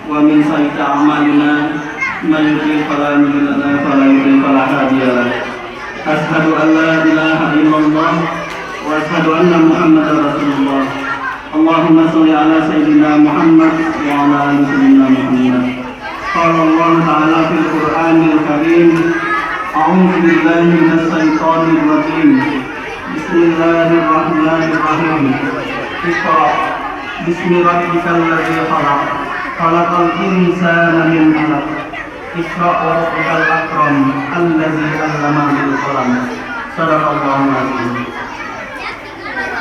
ومن سيئات أعمالنا من يضلل فلا مضل له ومن يضلل فلا هادي له أشهد أن لا إله إلا الله وأشهد أن محمدا رسول الله اللهم صل على سيدنا محمد وعلى آل سيدنا محمد قال الله تعالى في القرآن الكريم أعوذ بالله من الشيطان الرجيم بسم الله الرحمن الرحيم اقرأ بسم ربك الذي خلق خلق الإنسان من علق اقرأ وربك الأكرم الذي علم بالقلم Sadaqallahul azim.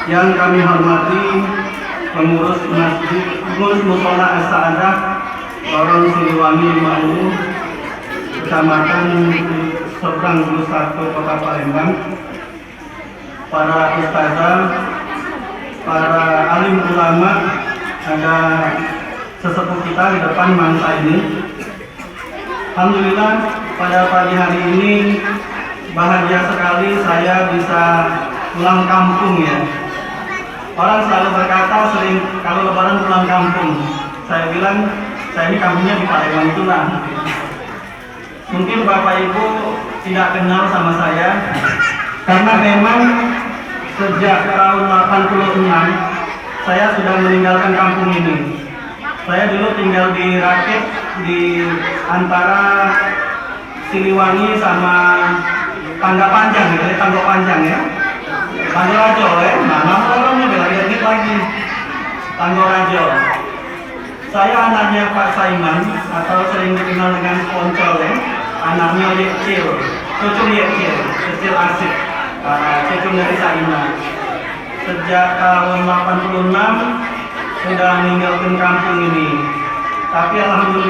Yang kami hormati pengurus masjid, pengurus Mushola As-Sa'adah Lorong Siliwangi 50, Kecamatan Seberang 21, Kota Palembang, para ustazah, para alim ulama, ada sesepuh kita di depan mangsa ini. Alhamdulillah pada pagi hari ini bahagia sekali saya bisa pulang kampung ya. Orang selalu berkata sering kalau lebaran pulang kampung. Saya bilang saya ini kampungnya di Palembang itulah. Mungkin Bapak Ibu tidak kenal sama saya karena memang sejak tahun 86 saya sudah meninggalkan kampung ini. Saya dulu tinggal di Rakit di antara Siliwangi sama Tangga Panjang, ya, Tangga Panjang ya. Tangga Rajo ya. Nah, nama orangnya beda dikit lagi. Tangga Rajo. Saya anaknya Pak Saiman atau sering dikenal dengan Poncol ya. Anaknya Yekcil, cucu Yekcil, kecil asik. Cucu dari Saiman. Sejak tahun 86 sudah meninggalkan kampung ini. Tapi alhamdulillah